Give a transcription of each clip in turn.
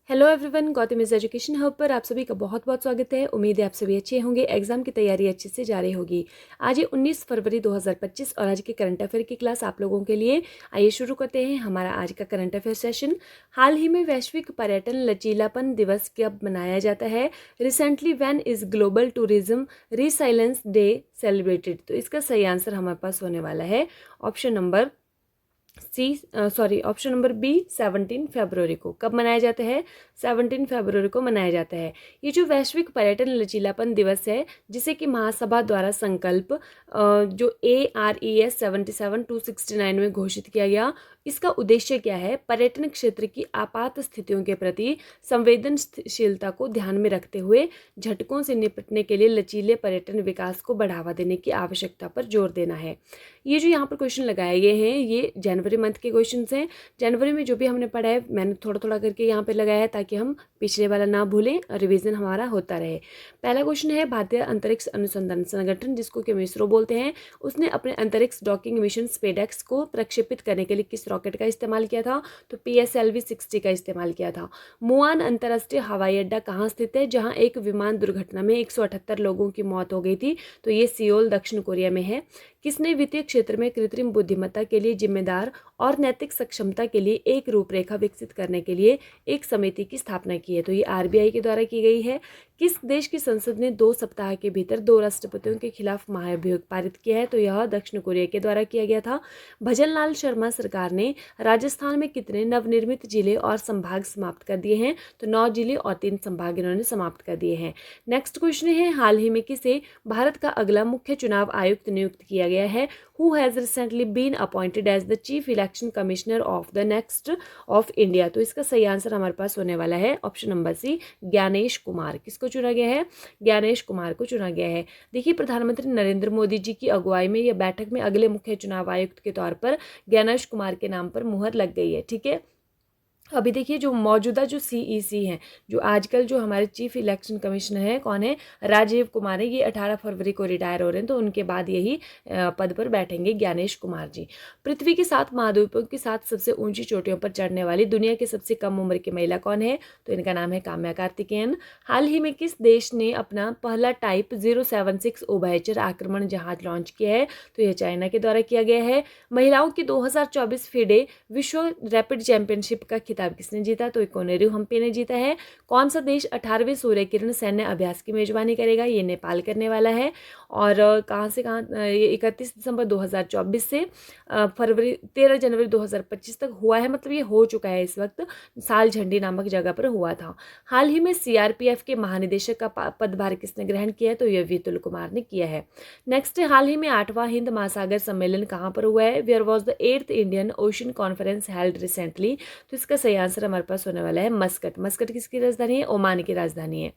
Hello everyone, Gautam is education hub पर आप सभी का बहुत बहुत स्वागत है। उम्मीद है आप सभी अच्छे होंगे, एग्जाम की तैयारी अच्छे से जारी होगी। आज है 19 फरवरी 2025 और आज के करंट अफेयर की क्लास आप लोगों के लिए। आइए शुरू करते हैं हमारा आज का करंट अफेयर सेशन। हाल ही में वैश्विक पर्यटन लचीलापन दिवस कब मनाया जाता है? Recently when is global tourism resilience day celebrated? तो इसका सही आंसर हमारे पास होने वाला है option number option number B 17 फरवरी को। कब मनाया जाता है? 17 फरवरी को मनाया जाता है। ये जो वैश्विक पर्यटन लचीलापन दिवस है, जिसे कि महासभा द्वारा संकल्प जो ARES 77/269 में घोषित किया गया, इसका उद्देश्य क्या है? पर्यटन क्षेत्र की आपात स्थितियों के प्रति संवेदनशीलता को ध्यान में रखते हुए झटकों से निपटने के लिए लचीले पर्यटन विकास को बढ़ावा देने की आवश्यकता पर जोर देना है। ये जो यहाँ पर क्वेश्चन लगाए गए हैं, ये जनवरी मंथ के क्वेश्चन हैं। जनवरी में जो भी हमने पढ़ा है, मैंने थोड़ा थोड़ा करके यहाँ पे लगाया है ताकि हम पिछले वाला ना भूलें और रिवीजन हमारा होता रहे। पहला क्वेश्चन है, भारतीय अंतरिक्ष अनुसंधान संगठन, जिसको कि हम इसरो बोलते हैं, उसने अपने अंतरिक्ष डॉकिंग मिशन स्पेडेक्स को प्रक्षेपित करने के लिए किस रॉकेट का इस्तेमाल किया था? तो PSLV-60 का इस्तेमाल किया था। मुआन अंतर्राष्ट्रीय हवाई अड्डा कहाँ स्थित है, जहाँ एक विमान दुर्घटना में 178 लोगों की मौत हो गई थी? तो ये सियोल दक्षिण कोरिया में है। किसने वित्तीय क्षेत्र में कृत्रिम बुद्धिमत्ता के लिए जिम्मेदार और नैतिक सक्षमता के लिए एक रूपरेखा विकसित करने के लिए एक समिति की स्थापना की है? तो ये RBI के द्वारा की गई है। किस देश की संसद ने 2 सप्ताह के भीतर 2 राष्ट्रपतियों के खिलाफ महाभियोग पारित किया है? तो यह दक्षिण कोरिया के द्वारा किया गया था। भजनलाल शर्मा सरकार ने राजस्थान में कितने नवनिर्मित जिले और संभाग समाप्त कर दिए हैं? तो 9 जिले और 3 संभाग इन्होंने समाप्त कर दिए हैं। नेक्स्ट क्वेश्चन है, हाल ही में किसे भारत का अगला मुख्य चुनाव आयुक्त नियुक्त किया गया है? Who has recently been appointed as the Chief Election Commissioner of the next of India? तो इसका सही आंसर हमारे पास होने वाला है option number C, Gyanesh Kumar. किसको चुना गया है? ज्ञानेश कुमार को चुना गया है। देखिए, प्रधानमंत्री नरेंद्र मोदी जी की अगुवाई में यह बैठक में अगले मुख्य चुनाव आयुक्त के तौर पर ज्ञानेश कुमार के नाम पर मुहर लग गई है। ठीक है, अभी देखिए, जो मौजूदा जो CEC हैं, जो आजकल जो हमारे चीफ इलेक्शन कमिश्नर हैं, कौन है? राजीव कुमार है। ये 18 फरवरी को रिटायर हो रहे हैं, तो उनके बाद यही पद पर बैठेंगे ज्ञानेश कुमार जी। पृथ्वी के 7 महाद्वीपों की 7 सबसे ऊंची चोटियों पर चढ़ने वाली दुनिया की सबसे कम उम्र की महिला कौन है? तो इनका नाम है काम्या कार्तिकेयन। हाल ही में किस देश ने अपना पहला टाइप 076 उभयचर आक्रमण जहाज लॉन्च किया है? तो यह चाइना के द्वारा किया गया है। महिलाओं की 2024 FIDE विश्व रैपिड चैंपियनशिप का खिताब किसने जीता? तो कोनेरू हम्पी ने जीता है। कौन सा देश 18वें सूर्य किरण सैन्य अभ्यास की मेजबानी करेगा? ये नेपाल करने वाला है। और कहाँ से कहाँ? ये 31 दिसंबर 2024 से 13 जनवरी 2025 तक हुआ है, मतलब ये हो चुका है इस वक्त। साल झंडी नामक जगह पर हुआ था। हाल ही में CRPF के महानिदेशक का पदभार किसने ग्रहण किया है? तो ये वितुल कुमार ने किया है। नेक्स्ट, हाल ही में 8वां हिंद महासागर सम्मेलन कहाँ पर हुआ है? Where was the 8th Indian ocean conference held recently? तो इसका सही आंसर हमारे पास होने वाला है मस्कट। मस्कट किसकी राजधानी है? ओमान की राजधानी है।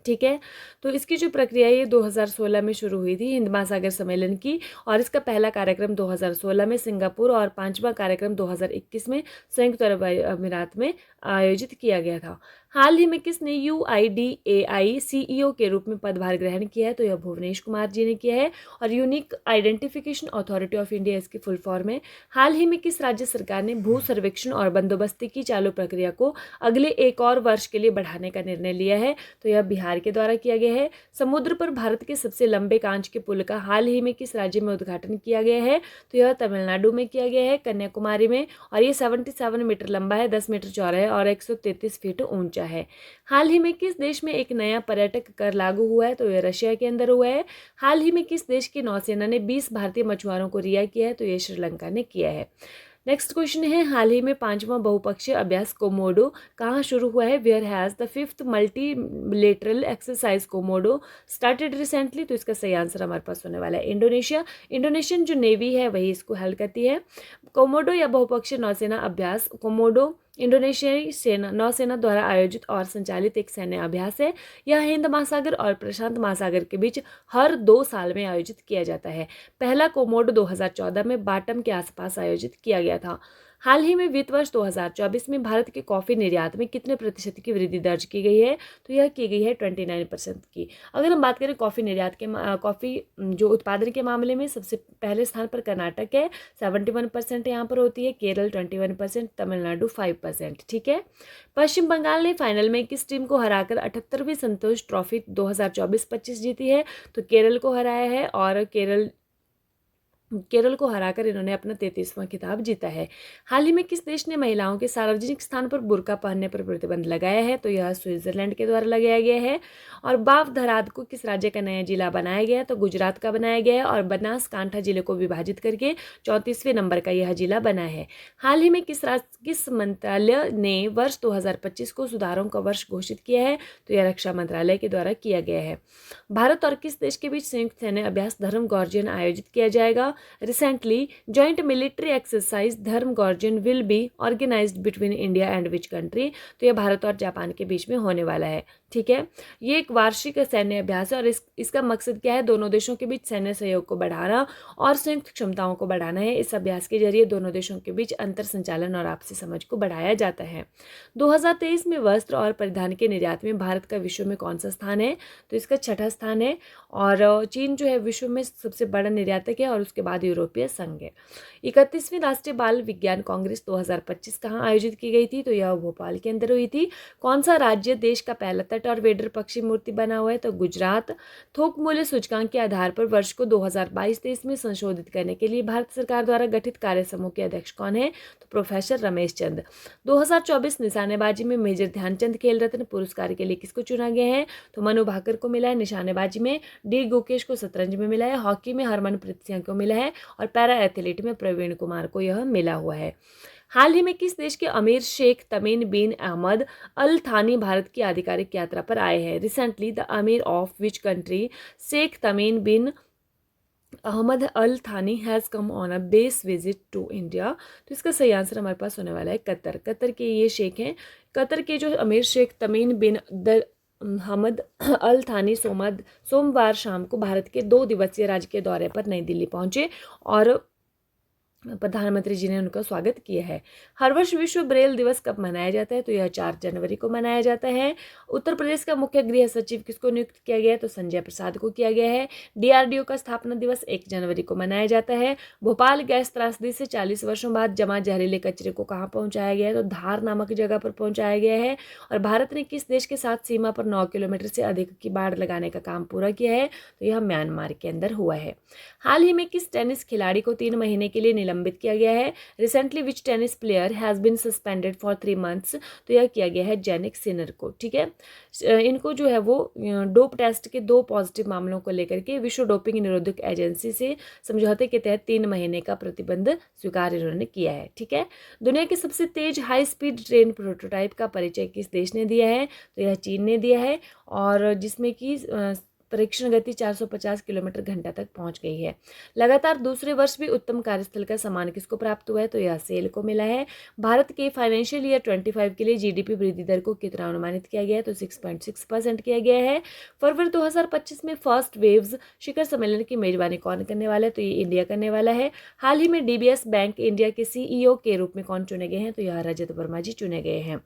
ठीक है, तो इसकी जो प्रक्रिया ये 2016 में शुरू हुई थी हिंद महासागर सम्मेलन की, और इसका पहला कार्यक्रम 2016 में सिंगापुर और 5वां कार्यक्रम 2021 में संयुक्त अरब अमीरात में आयोजित किया गया था। हाल ही में किसने UIDAI CEO के रूप में पदभार ग्रहण किया है? तो यह भुवनेश कुमार जी ने किया है। और unique identification authority of India इसकी फुल फॉर्म है। हाल ही में किस राज्य सरकार ने भू सर्वेक्षण और बंदोबस्ती की चालू प्रक्रिया को अगले 1 और वर्ष के लिए बढ़ाने का निर्णय लिया है? तो यह बिहार के द्वारा किया गया है। समुद्र पर भारत के सबसे लंबे कांच के पुल का हाल ही में किस राज्य में उद्घाटन किया गया है? तो यह तमिलनाडु में किया गया है, कन्याकुमारी में। और ये 77 मीटर लंबा है, 10 मीटर चौड़ा है और 133 फीट ऊंचा है। हाल ही में किस देश में एक नया पर्यटक कर लागू हुआ है? तो यह रशिया के अंदर हुआ है। हाल ही में किस देश की नौसेना ने 20 भारतीय मछुआरों को रिहा किया है? तो यह श्रीलंका ने किया है। नेक्स्ट क्वेश्चन है, हाल ही में 5वां बहुपक्षीय अभ्यास कोमोडो कहाँ शुरू हुआ है? Where has the 5th multilateral exercise Komodo started recently? तो इसका सही आंसर हमारे पास होने वाला है इंडोनेशिया। इंडोनेशियन जो नेवी है वही इसको हेल्ड करती है। कोमोडो या बहुपक्षीय नौसेना अभ्यास, कोमोडो इंडोनेशियाई सेना नौसेना द्वारा आयोजित और संचालित एक सैन्य अभ्यास है। यह हिंद महासागर और प्रशांत महासागर के बीच हर 2 साल में आयोजित किया जाता है। पहला कोमोडो 2014 में बाटम के आसपास आयोजित किया गया था। हाल ही में वित्त वर्ष 2024 में भारत के कॉफ़ी निर्यात में कितने प्रतिशत की वृद्धि दर्ज की गई है? तो यह की गई है 29% की। अगर हम बात करें कॉफ़ी निर्यात के कॉफ़ी जो उत्पादन के मामले में सबसे पहले स्थान पर कर्नाटक है, 71% यहाँ पर होती है, केरल 21%, तमिलनाडु 5%। ठीक है। पश्चिम बंगाल ने फाइनल में किस टीम को हराकर 78वीं संतोष ट्रॉफी 2024-25 जीती है? तो केरल को हराया है और केरल को हराकर इन्होंने अपना 33वां खिताब जीता है। हाल ही में किस देश ने महिलाओं के सार्वजनिक स्थान पर बुर्का पहनने पर प्रतिबंध लगाया है? तो यह स्विट्जरलैंड के द्वारा लगाया गया है। और बाव धराद को किस राज्य का नया जिला बनाया गया है? तो गुजरात का बनाया गया है और बनासकांठा जिले को विभाजित करके 34वें नंबर का यह जिला बना है। हाल ही में किस मंत्रालय ने वर्ष 2025 को सुधारों का वर्ष घोषित किया है? तो यह रक्षा मंत्रालय के द्वारा किया गया है। भारत और किस देश के बीच संयुक्त सैन्य अभ्यास धर्म गॉर्जियन आयोजित किया जाएगा? Recently, joint military exercise धर्म गॉर्जियन will be organized between India and which country? तो यह भारत और जापान के बीच में होने वाला है। ठीक है। ये एक वार्षिक सैन्य अभ्यास है और इसका मकसद क्या है? दोनों देशों के बीच सैन्य सहयोग को बढ़ाना और संयुक्त क्षमताओं को बढ़ाना है। इस अभ्यास के जरिए दोनों देशों के बीच अंतर संचालन और आपसी समझ को बढ़ाया जाता है। 2023 में वस्त्र और परिधान के निर्यात में भारत का विश्व में कौन सा स्थान है? तो इसका 6ठा स्थान है और चीन जो है विश्व में सबसे बड़ा निर्यातक है और उसके बाद यूरोपीय संघ है। 31वीं राष्ट्रीय बाल विज्ञान कांग्रेस 2025 कहाँ आयोजित की गई थी? तो यह भोपाल के अंदर हुई थी। कौन सा राज्य देश का पहला तट और वेडर पक्षी मूर्ति बना हुआ है? तो गुजरात। थोक मूल्य सूचकांक के आधार पर वर्ष को 2022-23 में संशोधित करने के लिए भारत सरकार द्वारा गठित कार्य समूह के अध्यक्ष कौन है? तो प्रोफेसर रमेश चंद। 2024 निशानेबाजी में मेजर ध्यानचंद खेल रत्न पुरस्कार के लिए किसको चुना गया है? तो मनु भाकर को मिला है। निशानेबाजी में डी गुकेश को शतरंज में मिला है। हॉकी में हरमनप्रीत सिंह को मिला है और पैरा एथलीट में प्रवीण कुमार को यह मिला हुआ है। हाल ही में किस देश के अमीर Sheikh Tamim bin Ahmad Al थानी भारत की आधिकारिक यात्रा पर आए हैं? Recently the amir of which country Sheikh Tamim bin Ahmad Al Thani has come on a base visit to India? तो इसका सही आंसर हमारे पास होने वाला है कतर। कतर के ये शेख हैं। कतर के जो अमीर शेख तमीम बिन हमद अल थानी सोमवार शाम को भारत के 2 दिवसीय राजकीय दौरे पर नई दिल्ली पहुंचे और प्रधानमंत्री जी ने उनका स्वागत किया है। हर वर्ष विश्व ब्रेल दिवस कब मनाया जाता है? तो यह 4 जनवरी को मनाया जाता है। उत्तर प्रदेश का मुख्य गृह सचिव किसको नियुक्त किया गया है? तो संजय प्रसाद को किया गया है। DRDO का स्थापना दिवस 1 जनवरी को मनाया जाता है। भोपाल गैस त्रासदी से 40 वर्षों बाद जमा जहरीले कचरे को कहाँ पहुँचाया गया है? तो धार नामक जगह पर पहुँचाया गया है। और भारत ने किस देश के साथ सीमा पर 9 किलोमीटर से अधिक की बाड़ लगाने का काम पूरा किया है? तो यह म्यांमार के अंदर हुआ है। हाल ही में किस टेनिस खिलाड़ी को 3 महीने के लिए निलंबित किया गया है? Recently which tennis player has been suspended for 3 months? तो यह किया गया है जैनिक सिनर को। ठीक है। इनको जो है वो डोप टेस्ट के 2 पॉजिटिव मामलों को लेकर के विश्व डोपिंग निरोधक एजेंसी से समझौते के तहत 3 महीने का प्रतिबंध स्वीकार इन्होंने किया है। ठीक है। दुनिया की सबसे तेज हाई स्पीड ट्रेन प्रोटोटाइप का परिचय किस देश ने दिया है? तो यह चीन ने दिया है और जिसमें कि परीक्षण गति 450 किलोमीटर घंटा तक पहुंच गई है। लगातार दूसरे वर्ष भी उत्तम कार्यस्थल का सम्मान किसको प्राप्त हुआ है? तो यह सेल को मिला है। भारत के फाइनेंशियल ईयर 25 के लिए GDP वृद्धि दर को कितना अनुमानित किया गया है? तो 6.6% किया गया है। फरवरी 2025 में फर्स्ट वेव्स शिखर सम्मेलन की मेजबानी कौन करने वाला है? तो ये इंडिया करने वाला है। हाल ही में DBS बैंक इंडिया के CEO के रूप में कौन चुने गए हैं? तो यह रजत वर्मा जी चुने गए हैं।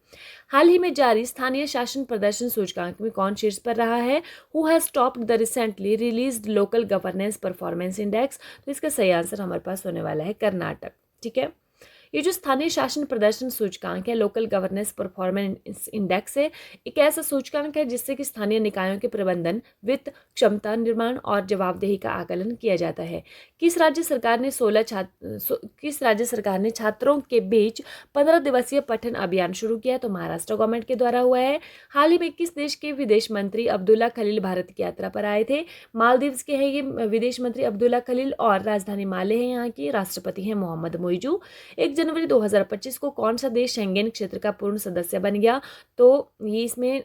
हाल ही में जारी स्थानीय शासन प्रदर्शन सूचकांक में कौन शीर्ष पर रहा है? Who has top the recently released local governance performance index? तो इसका सही आंसर हमारे पास होने वाला है कर्नाटक। ठीक है। ये जो स्थानीय शासन प्रदर्शन सूचकांक है, लोकल गवर्नेंस परफॉर्मेंस इंडेक्स है, एक ऐसा सूचकांक है जिससे कि स्थानीय निकायों के प्रबंधन, वित्त, क्षमता निर्माण और जवाबदेही का आकलन किया जाता है। किस राज्य सरकार ने छात्रों के बीच 15 दिवसीय पठन अभियान शुरू किया? तो महाराष्ट्र गवर्नमेंट के द्वारा हुआ है। हाल ही में किस देश के विदेश मंत्री अब्दुल्ला खलील भारत की यात्रा पर आए थे? मालदीव्स के हैं ये विदेश मंत्री अब्दुल्ला खलील और राजधानी माले है यहाँ की। राष्ट्रपति हैं मोहम्मद मोइजू। 1 जनवरी 2025 को कौन सा देश शेंगेन क्षेत्र का पूर्ण सदस्य बन गया? तो ये इसमें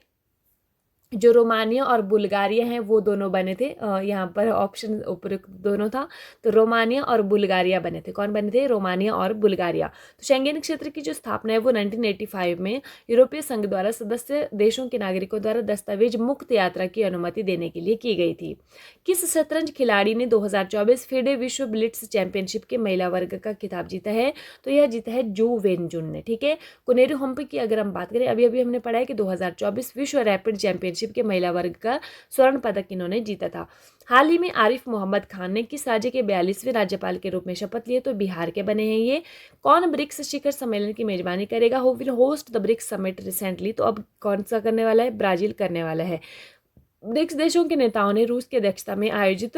जो रोमानिया और बुल्गारिया हैं वो दोनों बने थे। यहाँ पर ऑप्शन उपयुक्त दोनों था, तो रोमानिया और बुल्गारिया बने थे। कौन बने थे? रोमानिया और बुल्गारिया। तो शेंगेन क्षेत्र की जो स्थापना है वो 1985 में यूरोपीय संघ द्वारा सदस्य देशों के नागरिकों द्वारा दस्तावेज मुक्त यात्रा की अनुमति देने के लिए की गई थी। किस शतरंज खिलाड़ी ने 2024 फेडे विश्व ब्लिट्स चैंपियनशिप के महिला वर्ग का खिताब जीता है? तो यह जीता है जू वेनजुन ने। ठीक है, कोनेरू हम्पी की अगर हम बात करें, अभी अभी हमने पढ़ा है कि 2024 विश्व रैपिड चैंपियनशिप के महिला वर्ग का स्वर्ण पदक इन्होंने जीता था। हाल ही में आरिफ मोहम्मद खान ने किस राज्य के 42वें राज्यपाल के रूप में शपथ लिए? तो बिहार के बने हैं ये। कौन ब्रिक्स शिखर सम्मेलन की मेजबानी करेगा? Who will host the BRICS summit recently? तो अब कौन सा करने वाला है? ब्राजील करने वाला है। ब्रिक्स देशों के नेताओं ने रूस की अध्यक्षता में आयोजित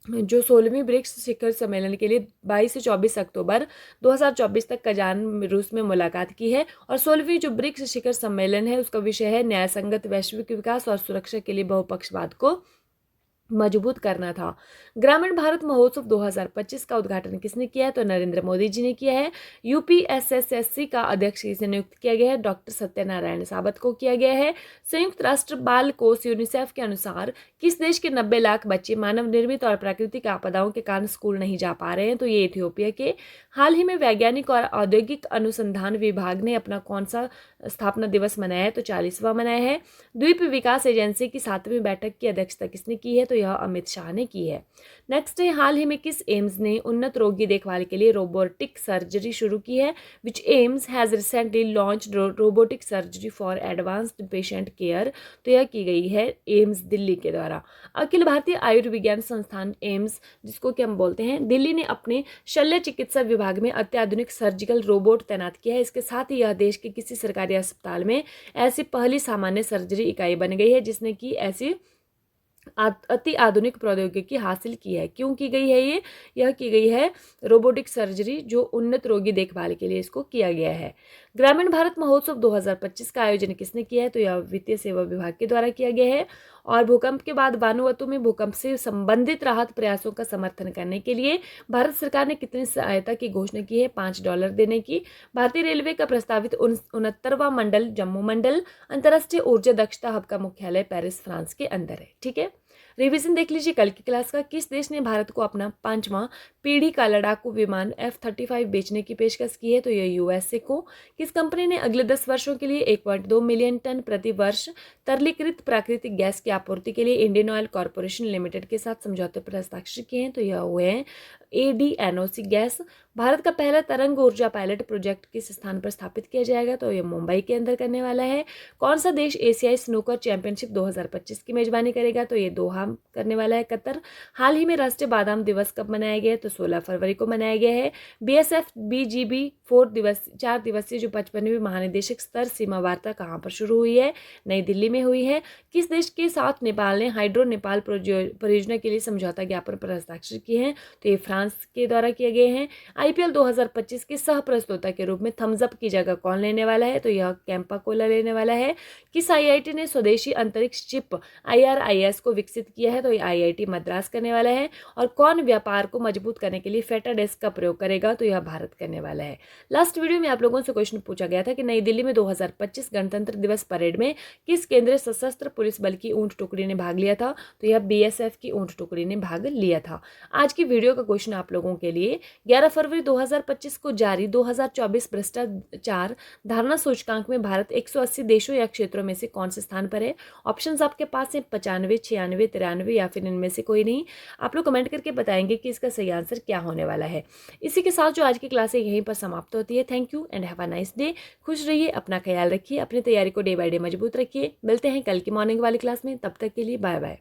जो 16वीं ब्रिक्स शिखर सम्मेलन के लिए 22 से 24 अक्टूबर 2024 तक कजान रूस में मुलाकात की है। और 16वीं जो ब्रिक्स शिखर सम्मेलन है उसका विषय है न्यायसंगत वैश्विक विकास और सुरक्षा के लिए बहुपक्षवाद को मजबूत करना था। ग्रामीण भारत महोत्सव 2025 का उद्घाटन किसने किया है? तो नरेंद्र मोदी जी ने किया है। यूपीएसएसएससी का अध्यक्ष किसे नियुक्त किया गया है? डॉक्टर सत्यनारायण सावत को किया गया है। संयुक्त राष्ट्र बाल कोष यूनिसेफ के अनुसार किस देश के 90 लाख बच्चे मानव निर्मित और प्राकृतिक आपदाओं के कारण स्कूल नहीं जा पा रहे हैं? तो ये इथियोपिया के। हाल ही में वैज्ञानिक और औद्योगिक अनुसंधान विभाग ने अपना कौन सा स्थापना दिवस मनाया है? तो 40वां मनाया है। द्वीप विकास एजेंसी की 7वीं बैठक की अध्यक्षता किसने की है? तो यह अमित शाह ने की है। नेक्स्ट है, हाल ही में किस एम्स ने उन्नत रोगी देखभाल के लिए रोबोटिक सर्जरी शुरू की है? Which aims has recently launched robotic surgery for advanced patient care? तो यह की गई है एम्स दिल्ली के द्वारा। अखिल भारतीय आयुर्विज्ञान संस्थान एम्स, जिसको कि हम बोलते हैं, दिल्ली ने अपने शल्य चिकित्सा विभाग में अत्याधुनिक सर्जिकल रोबोट तैनात किया है। इसके साथ ही यह देश के किसी सरकारी अस्पताल में ऐसी पहली सामान्य सर्जरी इकाई बन गई है जिसने की ऐसी अति आधुनिक प्रौद्योगिकी हासिल की है। क्यों की गई है ये? यह की गई है रोबोटिक सर्जरी जो उन्नत रोगी देखभाल के लिए इसको किया गया है। ग्रामीण भारत महोत्सव 2025 का आयोजन किसने किया है? तो यह वित्तीय सेवा विभाग के द्वारा किया गया है। और भूकंप के बाद वानुअतु में भूकंप से संबंधित राहत प्रयासों का समर्थन करने के लिए भारत सरकार ने कितनी सहायता की घोषणा की है? $5 देने की। भारतीय रेलवे का प्रस्तावित 69वां मंडल जम्मू मंडल अंतर्राष्ट्रीय ऊर्जा दक्षता हब का मुख्यालय पेरिस, फ्रांस के अंदर है। ठीक है, रिवीजन देख लीजिए कल की क्लास का। किस देश ने भारत को अपना 5वां पीढ़ी का लड़ाकू विमान F-35 बेचने की पेशकश की है? तो यह यूएसए को। किस कंपनी ने अगले 10 वर्षों के लिए 1.2 मिलियन टन प्रति वर्ष तरलीकृत प्राकृतिक गैस की आपूर्ति के लिए इंडियन ऑयल कॉरपोरेशन लिमिटेड के साथ समझौते पर हस्ताक्षर किए हैं? तो यह हुए हैं ADNOC गैस। भारत का पहला तरंग ऊर्जा पायलट प्रोजेक्ट किस स्थान पर स्थापित किया जाएगा? तो यह मुंबई के अंदर करने वाला है। कौन सा देश एशियाई स्नूकर चैंपियनशिप 2025 की मेजबानी करेगा? तो ये दोहा करने वाला है, कतर। हाल ही में राष्ट्रीय बादाम दिवस कब मनाया गया है? तो 16 फरवरी को मनाया गया है। BSF BGB 4 दिवसीय जो 55वीं महानिदेशक स्तर सीमा वार्ता कहाँ पर शुरू हुई है? नई दिल्ली में हुई है। किस देश के साथ नेपाल ने हाइड्रो नेपाल परियोजना के लिए समझौता ज्ञापन पर हस्ताक्षर किए हैं? तो ये फ्रांस के द्वारा किए गए हैं। IPL 2025 के सह प्रस्तोता के रूप में थम्स अप की जगह कौन लेने वाला है? तो यह कैंपा कोला लेने वाला है। किस IIT ने स्वदेशी अंतरिक्ष चिप IRIS को विकसित किया है? तो ये IIT मद्रास करने वाला है। और कौन व्यापार को मजबूत करने के लिए फेटा डेस्क का प्रयोग करेगा? तो यह भारत करने वाला है। लास्ट वीडियो में आप लोगों से क्वेश्चन पूछा गया था कि नई दिल्ली में 2025 गणतंत्र दिवस परेड में किस केंद्रीय सशस्त्र पुलिस बल की ऊंट टुकड़ी ने भाग लिया था? तो यह BSF की ऊंट टुकड़ी ने भाग लिया था। आज की वीडियो का क्वेश्चन आप लोगों के लिए 11 फरवरी 2025 को जारी 2024 भ्रष्टाचार धारणा सूचकांक में भारत 180 देशों या क्षेत्रों में से कौन से स्थान पर है? ऑप्शंस आपके पास हैं 95, 96, 93 या फिर इनमें से कोई नहीं। आप लोग कमेंट करके बताएंगे कि इसका सही आंसर क्या होने वाला है। इसी के साथ जो आज की क्लास है यहीं पर समाप्त होती है। Thank you and have a nice day. खुश रहिए, अपना ख्याल रखिए, अपनी तैयारी को डे बाय डे मजबूत रखिए। मिलते हैं कल की मॉर्निंग वाली क्लास में, तब तक के लिए बाय बाय।